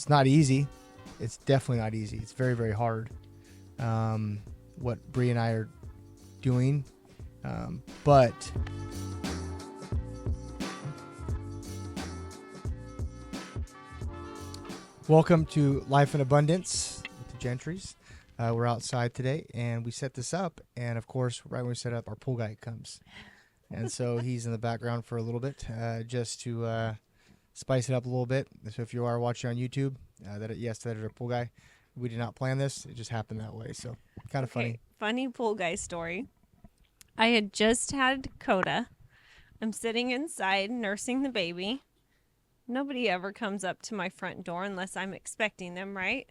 It's not easy. It's definitely not easy. It's very, very hard. What Bree and I are doing. But welcome to Life in Abundance with the Gentrys. We're outside today, and we set this up. And, of course, right when we set up, our pool guy comes. And so he's in the background for a little bit just to spice it up a little bit. So if you are watching on YouTube, that is our pool guy. We did not plan this. It just happened that way. So kind of funny. Funny pool guy story. I had just had Coda. I'm sitting inside nursing the baby. Nobody ever comes up to my front door unless I'm expecting them, right?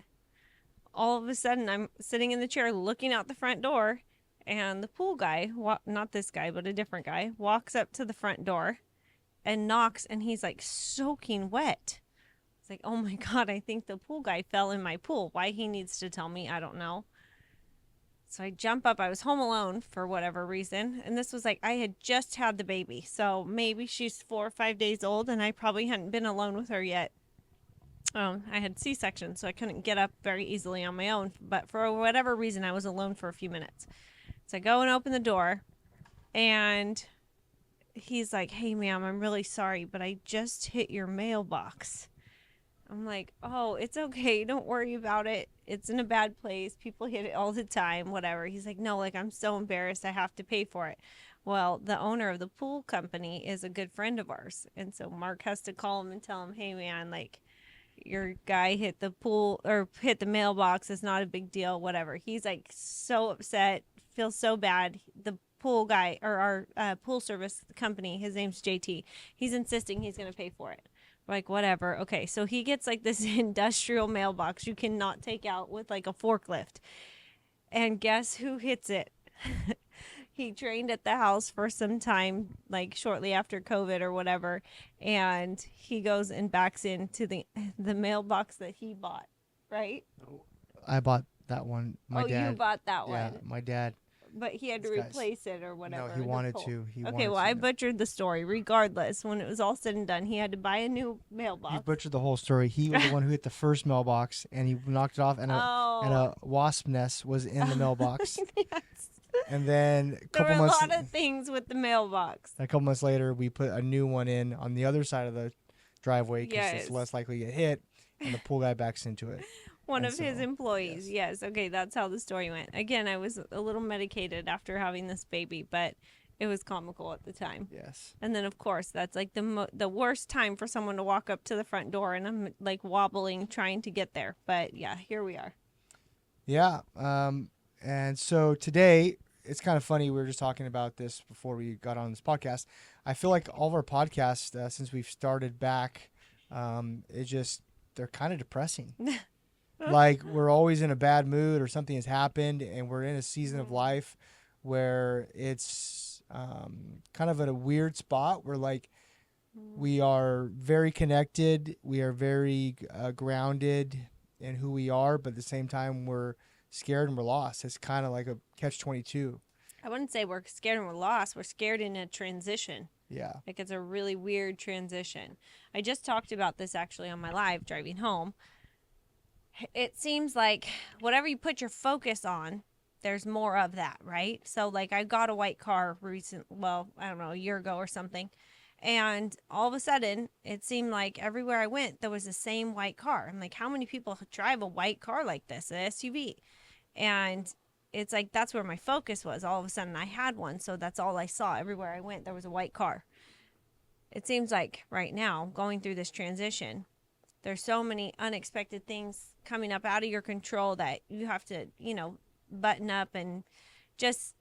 All of a sudden, I'm sitting in the chair looking out the front door, and the pool guy, not this guy, but a different guy, walks up to the front door and knocks, and he's like soaking wet. It's like, oh my God, I think the pool guy fell in my pool. Why he needs to tell me, I don't know. So I jump up. I was home alone for whatever reason. And this was like, I had just had the baby. So maybe she's 4 or 5 days old, and I probably hadn't been alone with her yet. I had C-section, so I couldn't get up very easily on my own. But for whatever reason, I was alone for a few minutes. So I go and open the door, and he's like, hey, ma'am, I'm really sorry, but I just hit your mailbox. I'm like, oh, it's okay. Don't worry about it. It's in a bad place. People hit it all the time, whatever. He's like, no, like, I'm so embarrassed. I have to pay for it. Well, the owner of the pool company is a good friend of ours. And so Mark has to call him and tell him, hey, man, like, your guy hit the pool or hit the mailbox. It's not a big deal, whatever. He's like so upset, feels so bad. The pool guy or our pool service company, his name's JT. He's insisting he's going to pay for it. Like, whatever. Okay, so he gets like this industrial mailbox you cannot take out with like a forklift. And guess who hits it? He trained at the house for some time, like shortly after COVID or whatever. And he goes and backs into the mailbox that he bought, right? I bought that one. My dad. You bought that one. Yeah, my dad. But he had to replace it or whatever. No, he wanted to. I butchered the story. Regardless, when it was all said and done, he had to buy a new mailbox. He butchered the whole story. He was the one who hit the first mailbox, and he knocked it off, and a wasp nest was in the mailbox. Yes. And then there were a lot of things with the mailbox. A couple months later, we put a new one in on the other side of the driveway because it's less likely to get hit, and the pool guy backs into it. One of his employees. Yes. Okay, that's how the story went. Again, I was a little medicated after having this baby, but it was comical at the time. Yes. And then, of course, that's like the worst time for someone to walk up to the front door, and I'm like wobbling trying to get there. But yeah, here we are. Yeah. And so today, it's kind of funny. We were just talking about this before we got on this podcast. I feel like all of our podcasts, since we've started back, they're kind of depressing. Like we're always in a bad mood or something has happened, and we're in a season of life where it's kind of at a weird spot where like we are very connected, we are very grounded in who we are, but at the same time we're scared and we're lost. It's kind of like a catch-22. I wouldn't say we're scared and we're lost. We're scared in a transition. Yeah. Like it's a really weird transition. I just talked about this actually on my live driving home. It seems like whatever you put your focus on, there's more of that, right? So like I got a white car a year ago or something. And all of a sudden, it seemed like everywhere I went, there was the same white car. I'm like, how many people drive a white car like this, an SUV? And it's like, that's where my focus was. All of a sudden, I had one. So that's all I saw. Everywhere I went, there was a white car. It seems like right now, going through this transition, there's so many unexpected things coming up out of your control that you have to, button up and just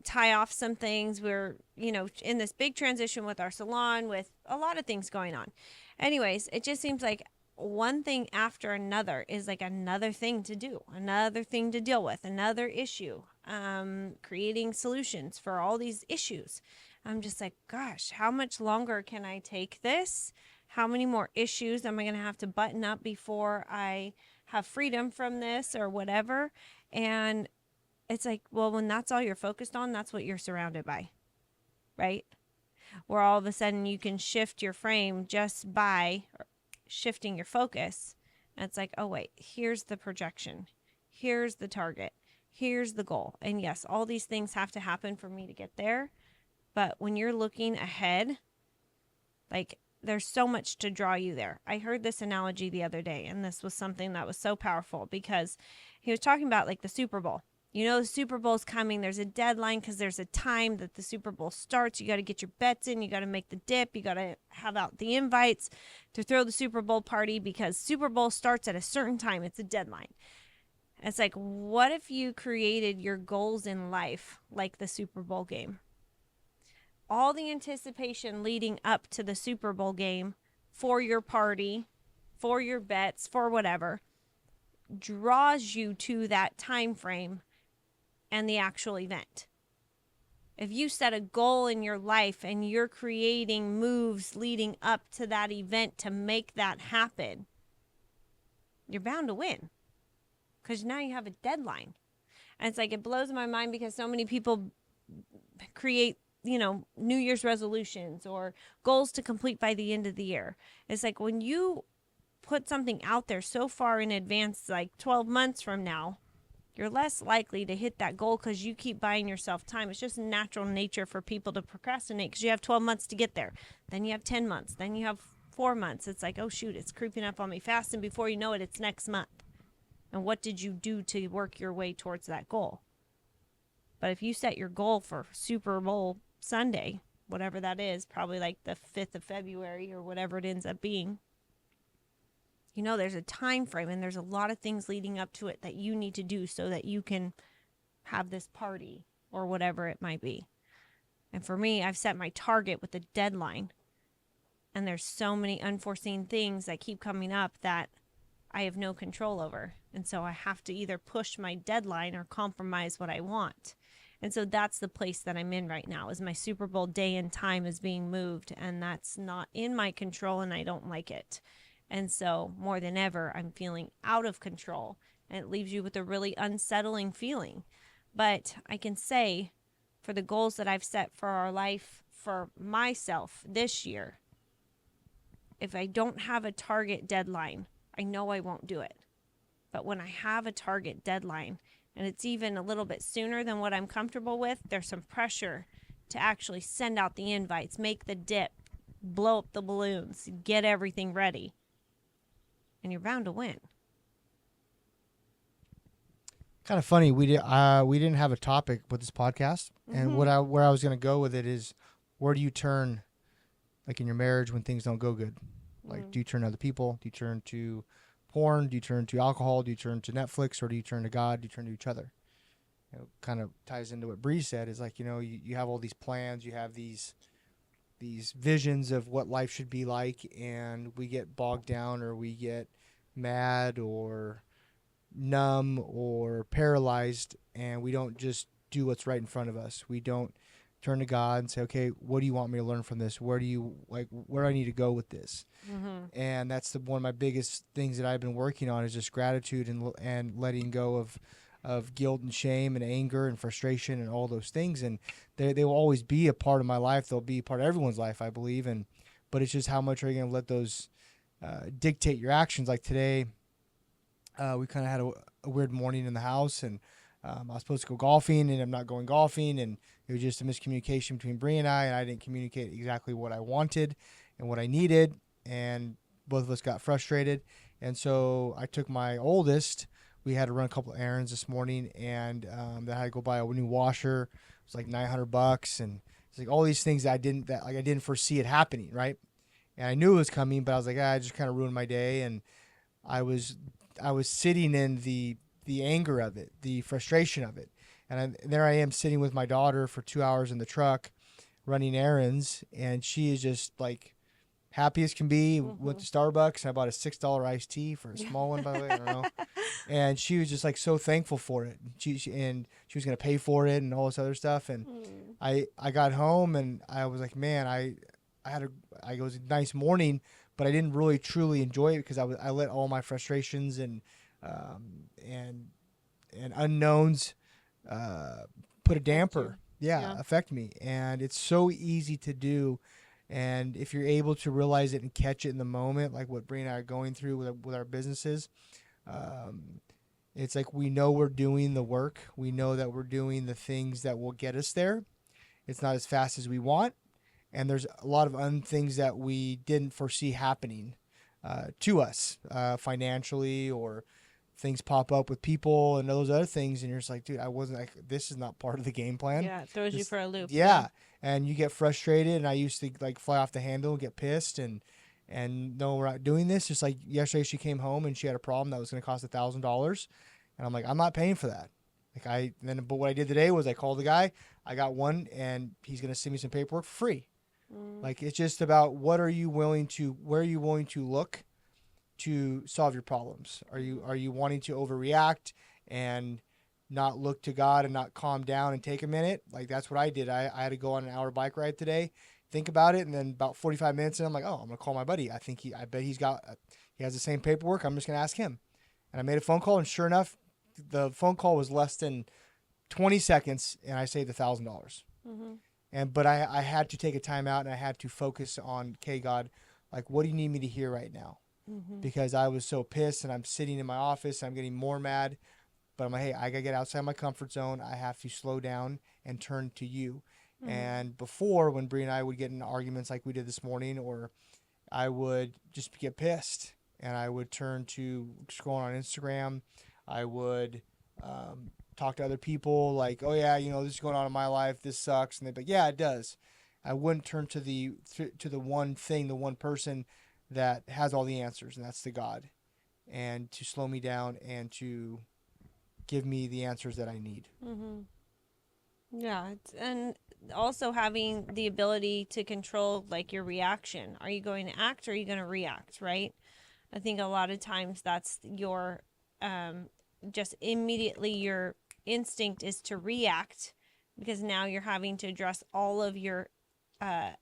tie off some things. We're, in this big transition with our salon, with a lot of things going on. Anyways, it just seems like one thing after another is like another thing to do, another thing to deal with, another issue, creating solutions for all these issues. I'm just like, gosh, how much longer can I take this? How many more issues am I going to have to button up before I have freedom from this or whatever? And it's like, well, when that's all you're focused on, that's what you're surrounded by, right? Where all of a sudden you can shift your frame just by shifting your focus. And it's like, oh, wait, here's the projection. Here's the target. Here's the goal. And yes, all these things have to happen for me to get there. But when you're looking ahead, like there's so much to draw you there. I heard this analogy the other day, and this was something that was so powerful because he was talking about like the Super Bowl. You know, the Super Bowl's coming. There's a deadline because there's a time that the Super Bowl starts. You got to get your bets in. You got to make the dip. You got to have out the invites to throw the Super Bowl party because Super Bowl starts at a certain time. It's a deadline. It's like, what if you created your goals in life like the Super Bowl game? All the anticipation leading up to the Super Bowl game for your party, for your bets, for whatever, draws you to that time frame and the actual event. If you set a goal in your life and you're creating moves leading up to that event to make that happen, you're bound to win because now you have a deadline. And it's like, it blows my mind because so many people create, you know, New Year's resolutions or goals to complete by the end of the year. It's like when you put something out there so far in advance, like 12 months from now, you're less likely to hit that goal because you keep buying yourself time. It's just natural nature for people to procrastinate because you have 12 months to get there. Then you have 10 months. Then you have 4 months. It's like, oh, shoot, it's creeping up on me fast. And before you know it, it's next month. And what did you do to work your way towards that goal? But if you set your goal for Super Bowl Sunday, whatever that is, probably like the 5th of February or whatever it ends up being, you know, there's a time frame and there's a lot of things leading up to it that you need to do so that you can have this party or whatever it might be. And for me, I've set my target with a deadline. And there's so many unforeseen things that keep coming up that I have no control over. And so I have to either push my deadline or compromise what I want. And so that's the place that I'm in right now, is my Super Bowl day and time is being moved, and that's not in my control, and I don't like it. And so more than ever, I'm feeling out of control, and it leaves you with a really unsettling feeling. But I can say, for the goals that I've set for our life, for myself this year, if I don't have a target deadline, I know I won't do it. But when I have a target deadline, and it's even a little bit sooner than what I'm comfortable with, there's some pressure to actually send out the invites, make the dip, blow up the balloons, get everything ready. And you're bound to win. Kind of funny. We didn't have a topic with this podcast, and where I was going to go with it is, where do you turn, like in your marriage when things don't go good? Like, do you turn to other people? Do you turn to porn? Do you turn to alcohol? Do you turn to Netflix? Or do you turn to God? Do you turn to each other? You know, kind of ties into what Bree said, is like, you know, you have all these plans, you have these visions of what life should be like, and we get bogged down, or we get mad or numb or paralyzed, and we don't just do what's right in front of us. We don't turn to God and say, okay, what do you want me to learn from this? Where do I need to go with this? And that's one of my biggest things that I've been working on, is just gratitude and letting go of guilt and shame and anger and frustration and all those things. And they will always be a part of my life. They'll be a part of everyone's life, I believe. But it's just, how much are you going to let those dictate your actions? Like today, we kind of had a weird morning in the house, and I was supposed to go golfing, and I'm not going golfing, and it was just a miscommunication between Bree and I didn't communicate exactly what I wanted and what I needed, and both of us got frustrated. And so I took my oldest. We had to run a couple of errands this morning, and then I had to go buy a new washer. It was like $900, and it's like all these things that I didn't foresee it happening, right? And I knew it was coming, but I was like, I just kind of ruined my day, and I was sitting in the anger of it, the frustration of it. And there I am sitting with my daughter for 2 hours in the truck running errands, and she is just like happy as can be. Went to Starbucks, and I bought a $6 iced tea for a small one, by the way. I don't know. And she was just like so thankful for it. She was going to pay for it and all this other stuff. And I got home, and I was like, man, it was a nice morning, but I didn't really truly enjoy it because I let all my frustrations and unknowns put a damper, affect me. And it's so easy to do. And if you're able to realize it and catch it in the moment, like what Bree and I are going through with our businesses, um, it's like we know we're doing the work. We know that we're doing the things that will get us there. It's not as fast as we want, and there's a lot of things that we didn't foresee happening to us financially, or things pop up with people and those other things, and you're just like, dude, I wasn't like, this is not part of the game plan. Yeah, it throws you for a loop. Yeah, and you get frustrated, and I used to like fly off the handle and get pissed, and no, we're not doing this. Just like yesterday, she came home and she had a problem that was going to cost $1,000, and I'm like, I'm not paying for that. But what I did today was I called the guy. I got one, and he's going to send me some paperwork for free. Like, it's just about where are you willing to look to solve your problems? Are you wanting to overreact and not look to God and not calm down and take a minute? Like, that's what I did. I had to go on an hour bike ride today, think about it, and then about 45 minutes in, I'm like, oh, I'm gonna call my buddy. I bet he has the same paperwork. I'm just gonna ask him. And I made a phone call, and sure enough, the phone call was less than 20 seconds, and I saved $1,000. But I had to take a time out, and I had to focus on, okay, God, like, what do you need me to hear right now? Because I was so pissed, and I'm sitting in my office, and I'm getting more mad. But I'm like, hey, I got to get outside my comfort zone. I have to slow down and turn to you. And before, when Bree and I would get in arguments like we did this morning, or I would just get pissed, and I would turn to scrolling on Instagram. I would talk to other people like, oh, yeah, this is going on in my life. This sucks. And they'd be like, yeah, it does. I wouldn't turn to the one thing, the one person that has all the answers, and that's the God, and to slow me down and to give me the answers that I need. Yeah, and also having the ability to control like your reaction. Are you going to act, or are you going to react, right? I think a lot of times that's your just immediately your instinct is to react, because now you're having to address all of your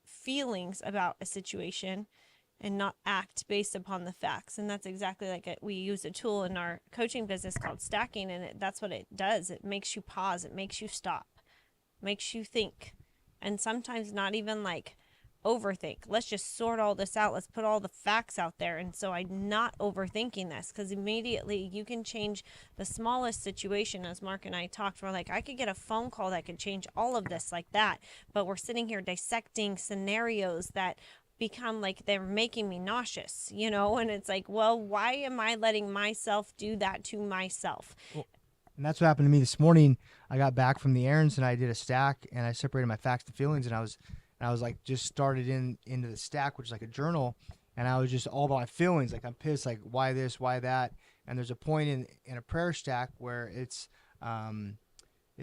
feelings about a situation and not act based upon the facts. And that's exactly like we use a tool in our coaching business called stacking, and that's what it does. It makes you pause, it makes you stop, makes you think, and sometimes not even like overthink. Let's just sort all this out. Let's put all the facts out there. And so I'm not overthinking this, because immediately you can change the smallest situation. As Mark and I talked, we're like, I could get a phone call that could change all of this like that. But we're sitting here dissecting scenarios that become like they're making me nauseous, and it's like, well, why am I letting myself do that to myself? Well, and that's what happened to me this morning. I got back from the errands, and I did a stack, and I separated my facts and feelings, and I was like, just started into the stack, which is like a journal, and I was just all about my feelings. Like, I'm pissed, like, why this, why that? And there's a point in a prayer stack where it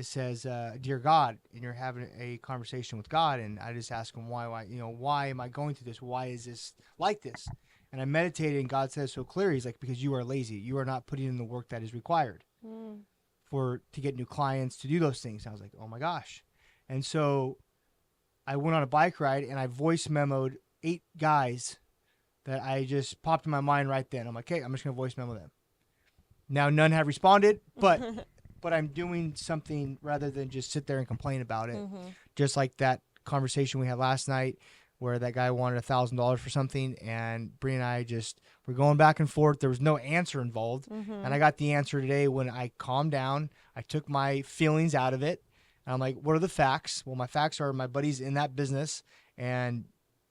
says, dear God, and you're having a conversation with God, and I just ask him, why am I going through this? Why is this like this? And I meditated, and God says so clear, he's like, because you are lazy. You are not putting in the work that is required to get new clients, to do those things. And I was like, oh my gosh. And so I went on a bike ride, and I voice memoed 8 guys that I just popped in my mind right then. I'm like, okay, I'm just going to voice memo them. Now, none have responded, but I'm doing something rather than just sit there and complain about it. Just like that conversation we had last night where that guy wanted $1,000 for something, and Bree and I just were going back and forth. There was no answer involved. And I got the answer today when I calmed down. I took my feelings out of it. And I'm like, what are the facts? Well, my facts are my buddy's in that business, and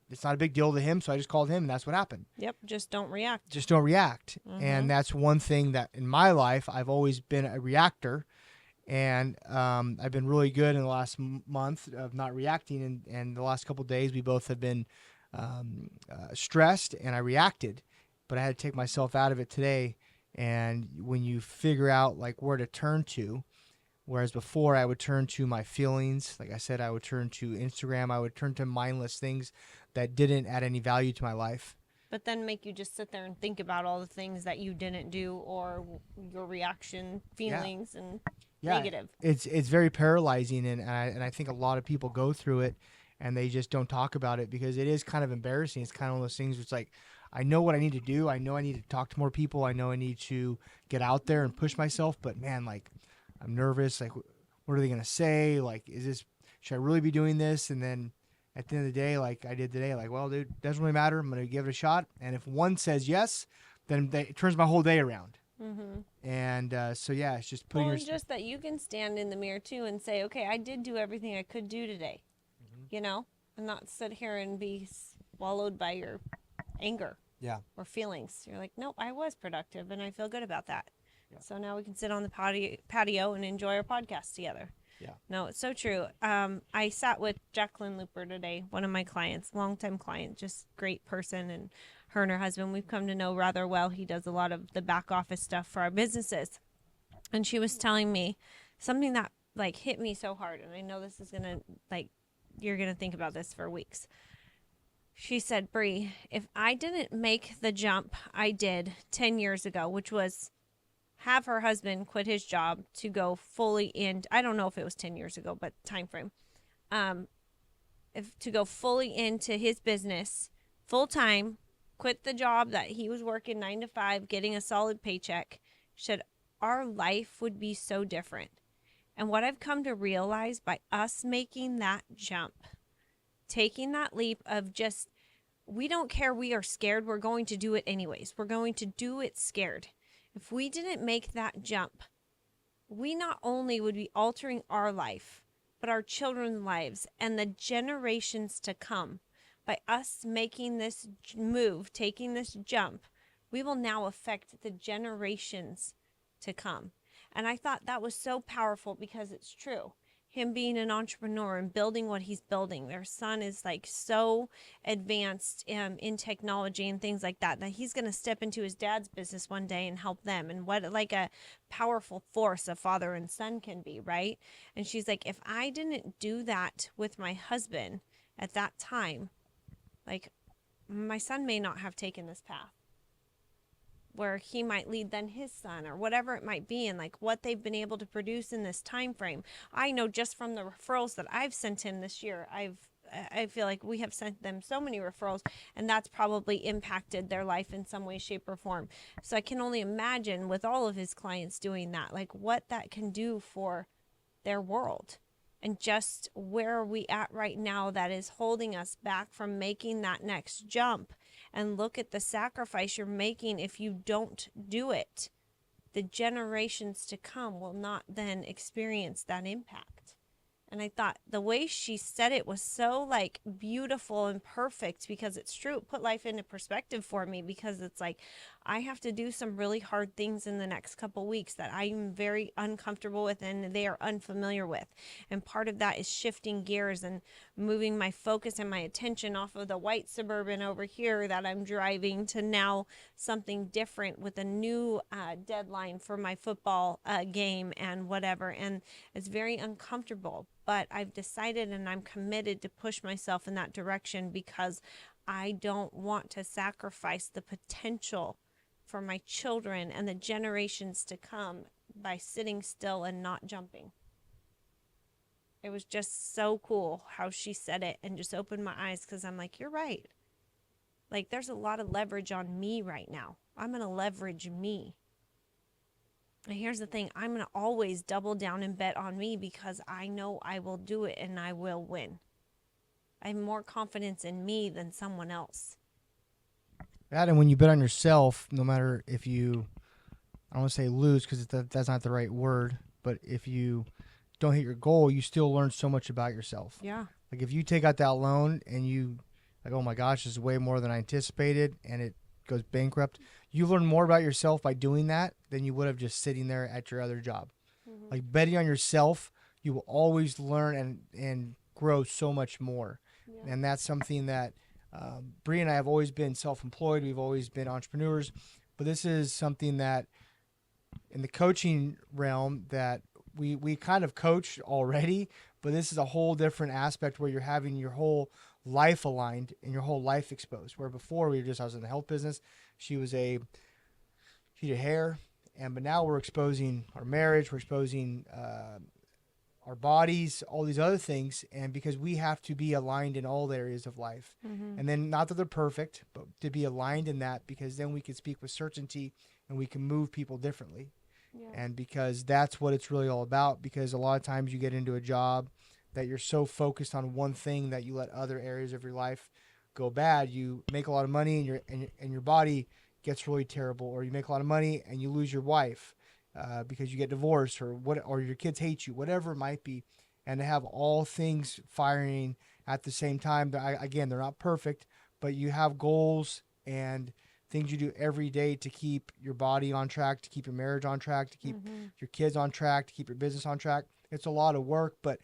it's not a big deal to him, so I just called him, and that's what happened. Yep, just don't react. Just don't react. And that's one thing that in my life, I've always been a reactor, and I've been really good in the last month of not reacting, and the last couple of days we both have been stressed, and I reacted, but I had to take myself out of it today. And when you figure out like where to turn to, whereas before I would turn to my feelings, like I said, I would turn to Instagram, I would turn to mindless things that didn't add any value to my life. But then make you just sit there and think about all the things that you didn't do, or your reaction, feelings, and negative. It's very paralyzing, and I think a lot of people go through it, and they just don't talk about it because it is kind of embarrassing. It's kind of one of those things where it's like, I know what I need to do. I know I need to talk to more people. I know I need to get out there and push myself, but man, like, I'm nervous. Like, what are they going to say? Like, should I really be doing this? And then at the end of the day, like I did today, like, well, dude, doesn't really matter. I'm going to give it a shot. And if one says yes, then it turns my whole day around. Mm-hmm. And so, yeah, it's just putting Well, your. and just that you can stand in the mirror too and say, okay, I did do everything I could do today, you know, and not sit here and be swallowed by your anger Yeah. or feelings. You're like, nope, I was productive and I feel good about that. Yeah. So now we can sit on the patio and enjoy our podcast together. Yeah. No, it's so true. I sat with Jacqueline Looper today, one of my clients, longtime client, just great person, and her and her husband we've come to know rather well. He does a lot of the back office stuff for our businesses. And she was telling me something that like hit me so hard, and I know this is gonna like you're gonna think about this for weeks. She said, Bree, if I didn't make the jump I did 10 years ago, which was have her husband quit his job to go fully in, I don't know if it was 10 years ago, but time frame, if to go fully into his business full time, quit the job that he was working 9 to 5, getting a solid paycheck, she said our life would be so different. And what I've come to realize by us making that jump, taking that leap of just, we don't care, we are scared, we're going to do it anyways. We're going to do it scared. If we didn't make that jump, we not only would be altering our life, but our children's lives and the generations to come. By us making this move, taking this jump, we will now affect the generations to come. And I thought that was so powerful because it's true. Him being an entrepreneur and building what he's building. Their son is like so advanced in technology and things like that he's going to step into his dad's business one day and help them. And what like a powerful force a father and son can be, right? And she's like, if I didn't do that with my husband at that time, like my son may not have taken this path, where he might lead then his son or whatever it might be, and like what they've been able to produce in this time frame. I know just from the referrals that I've sent him this year, I feel like we have sent them so many referrals, and that's probably impacted their life in some way, shape, or form. So I can only imagine with all of his clients doing that, like what that can do for their world. And just where are we at right now that is holding us back from making that next jump. And look at the sacrifice you're making if you don't do it. The generations to come will not then experience that impact. And I thought the way she said it was so like beautiful and perfect, because it's true. It put life into perspective for me, because it's like I have to do some really hard things in the next couple weeks that I'm very uncomfortable with and they are unfamiliar with. And part of that is shifting gears and moving my focus and my attention off of the white Suburban over here that I'm driving to now something different with a new deadline for my football game and whatever. And it's very uncomfortable, but I've decided and I'm committed to push myself in that direction, because I don't want to sacrifice the potential for my children and the generations to come by sitting still and not jumping. It was just so cool how she said it and just opened my eyes, because I'm like, you're right. Like there's a lot of leverage on me right now. I'm going to leverage me. And here's the thing, I'm going to always double down and bet on me, because I know I will do it and I will win. I have more confidence in me than someone else. That, and when you bet on yourself, no matter if you, I don't want to say lose because that's not the right word, but if you don't hit your goal, you still learn so much about yourself. Yeah. Like if you take out that loan and you, like, oh my gosh, this is way more than I anticipated, and it goes bankrupt, you learn more about yourself by doing that than you would have just sitting there at your other job. Mm-hmm. Like betting on yourself, you will always learn and grow so much more. Yeah. And that's something that Bree and I have always been self-employed. We've always been entrepreneurs, but this is something that in the coaching realm that we kind of coach already, but this is a whole different aspect where you're having your whole life aligned and your whole life exposed. Where before I was in the health business, she did hair, but now we're exposing our marriage, we're exposing our bodies, all these other things, and because we have to be aligned in all areas of life. Mm-hmm. And then not that they're perfect, but to be aligned in that, because then we can speak with certainty and we can move people differently. Yeah. And because that's what it's really all about, because a lot of times you get into a job that you're so focused on one thing that you let other areas of your life go bad. You make a lot of money and your body gets really terrible, or you make a lot of money and you lose your wife because you get divorced, or your kids hate you, whatever it might be. And to have all things firing at the same time, again, they're not perfect, but you have goals and things you do every day to keep your body on track, to keep your marriage on track, to keep your kids on track, to keep your business on track. It's a lot of work, but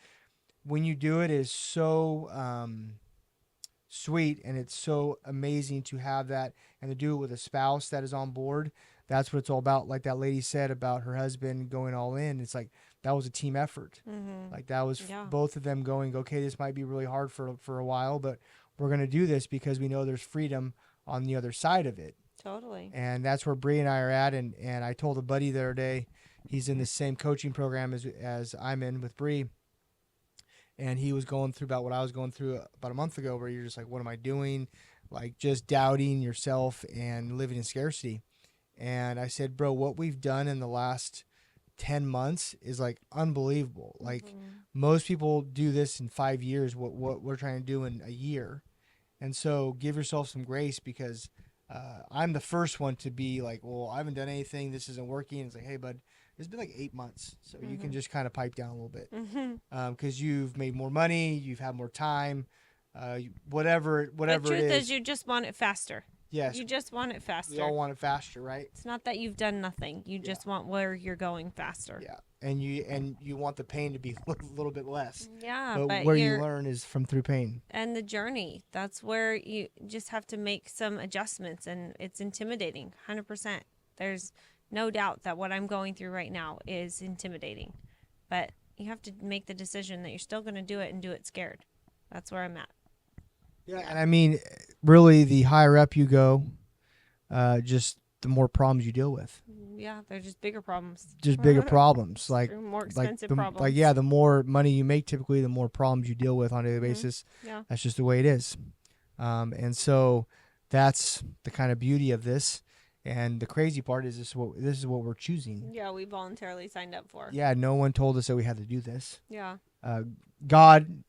when you do it, is so sweet, and it's so amazing to have that and to do it with a spouse that is on board. That's what it's all about. Like that lady said about her husband going all in. It's like that was a team effort. Like that was both of them going, okay, this might be really hard for a while, but we're going to do this because we know there's freedom on the other side of it. Totally. And that's where Bree and I are at. And I told a buddy the other day, he's in the same coaching program as I'm in with Bree. And he was going through about what I was going through about a month ago, where you're just like, what am I doing? Like just doubting yourself and living in scarcity. And I said, bro, what we've done in the last 10 months is like unbelievable. Like most people do this in 5 years, what we're trying to do in a year. And so give yourself some grace, because I'm the first one to be like, well, I haven't done anything. This isn't working. It's like, hey, bud, it's been like 8 months. So you can just kind of pipe down a little bit because you've made more money. You've had more time, whatever the it truth is. is you just want it faster. Yes. You just want it faster. We all want it faster, right? It's not that you've done nothing. You just want where you're going faster. Yeah. And you want the pain to be a little bit less. Yeah, but where you learn is through pain. And the journey. That's where you just have to make some adjustments, and it's intimidating, 100%. There's no doubt that what I'm going through right now is intimidating. But you have to make the decision that you're still going to do it and do it scared. That's where I'm at. Yeah, and I mean, really, the higher up you go, just the more problems you deal with. Yeah, they're just bigger problems. Just bigger problems, like more expensive problems. Like the more money you make, typically, the more problems you deal with on a daily basis. Yeah, that's just the way it is. And so that's the kind of beauty of this. And the crazy part is this is what we're choosing. Yeah, we voluntarily signed up for. Yeah, no one told us that we had to do this. Yeah. God,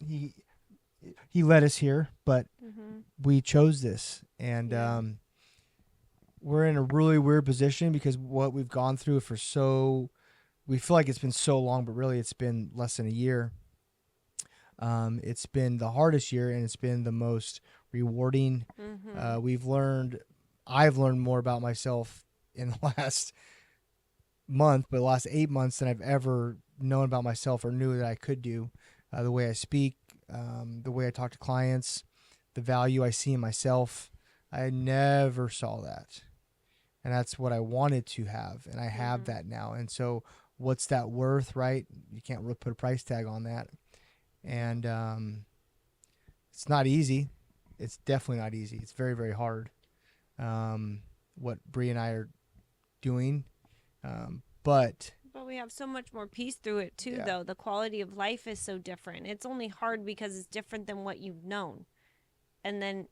he led us here, but we chose this. And we're in a really weird position because what we've gone through we feel like it's been so long, but really it's been less than a year. It's been the hardest year, and it's been the most rewarding. I've learned more about myself in the last month, but the last 8 months than I've ever known about myself or knew that I could do. The way I speak, the way I talk to clients, the value I see in myself. I never saw that. And that's what I wanted to have. And I have that now. And so what's that worth, right? You can't really put a price tag on that. And it's not easy. It's definitely not easy. It's very, very hard. What Bree and I are doing. But we have so much more peace through it too, though. The quality of life is so different. It's only hard because it's different than what you've known. And then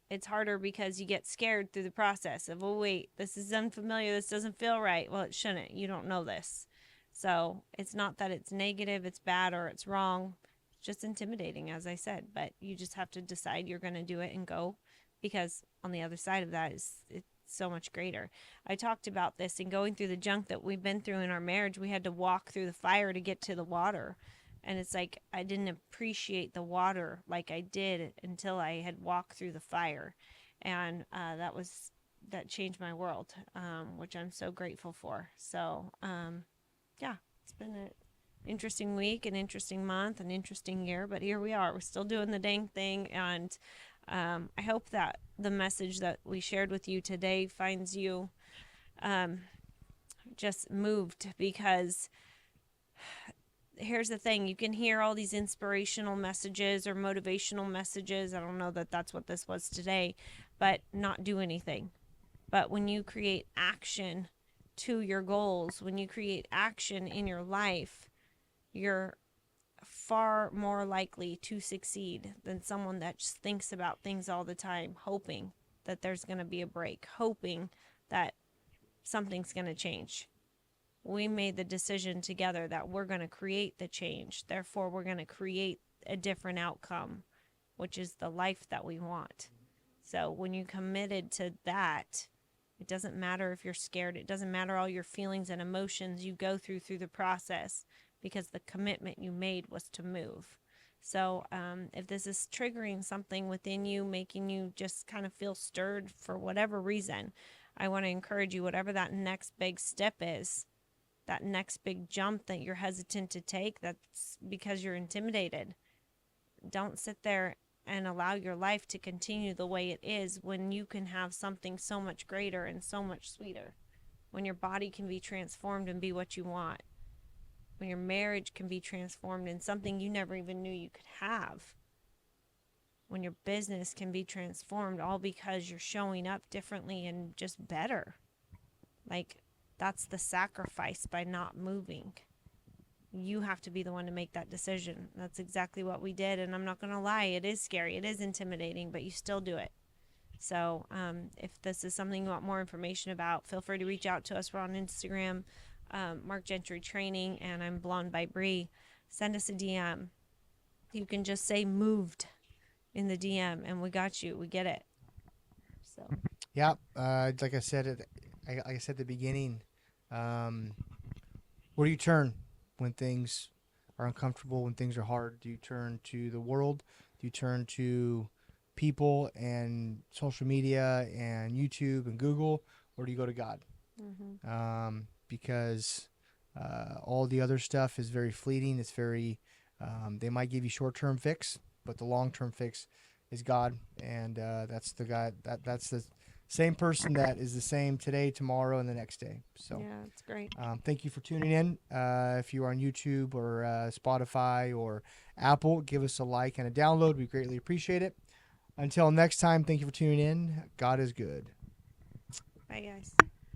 it's harder because you get scared through the process of, oh, wait, this is unfamiliar. This doesn't feel right. Well, it shouldn't. You don't know this. So it's not that it's negative, it's bad, or it's wrong. It's just intimidating, as I said. But you just have to decide you're going to do it and go, because on the other side of that it's so much greater. I talked about this in going through the junk that we've been through in our marriage. We had to walk through the fire to get to the water. And it's like I didn't appreciate the water like I did until I had walked through the fire. And that changed my world, which I'm so grateful for. So, it's been an interesting week, an interesting month, an interesting year. But here we are. We're still doing the dang thing. And I hope that the message that we shared with you today finds you just moved, because here's the thing. You can hear all these inspirational messages or motivational messages. I don't know that that's what this was today, but not do anything. But when you create action to your goals, when you create action in your life, you're far more likely to succeed than someone that just thinks about things all the time, hoping that there's going to be a break, hoping that something's going to change. we made the decision together that we're going to create the change. Therefore, we're going to create a different outcome, which is the life that we want. So when you committed to that, it doesn't matter if you're scared. It doesn't matter all your feelings and emotions you go through the process, because the commitment you made was to move. So if this is triggering something within you, making you just kind of feel stirred for whatever reason, I want to encourage you, whatever that next big step is, that next big jump that you're hesitant to take, that's because you're intimidated. Don't sit there and allow your life to continue the way it is when you can have something so much greater and so much sweeter. When your body can be transformed and be what you want. When your marriage can be transformed in something you never even knew you could have. When your business can be transformed all because you're showing up differently and just better. Like, that's the sacrifice by not moving. You have to be the one to make that decision. That's exactly what we did. And I'm not going to lie, it is scary. It is intimidating, but you still do it. So if this is something you want more information about, feel free to reach out to us. We're on Instagram, Mark Gentry Training, and I'm Blonde by Bree. Send us a DM. You can just say moved in the DM, and we got you. We get it. So Yeah, like I said at the beginning, where do you turn when things are uncomfortable, when things are hard? Do you turn to the world? Do you turn to people and social media and YouTube and Google, or do you go to God? Because all the other stuff is very fleeting. It's very, they might give you short-term fix, but the long-term fix is God, and that's the God. That's the same person that is the same today, tomorrow, and the next day. So yeah, it's great. thank you for tuning in. If you are on YouTube or Spotify or Apple, give us a like and a download. We greatly appreciate it. Until next time, thank you for tuning in. God is good. Bye, guys.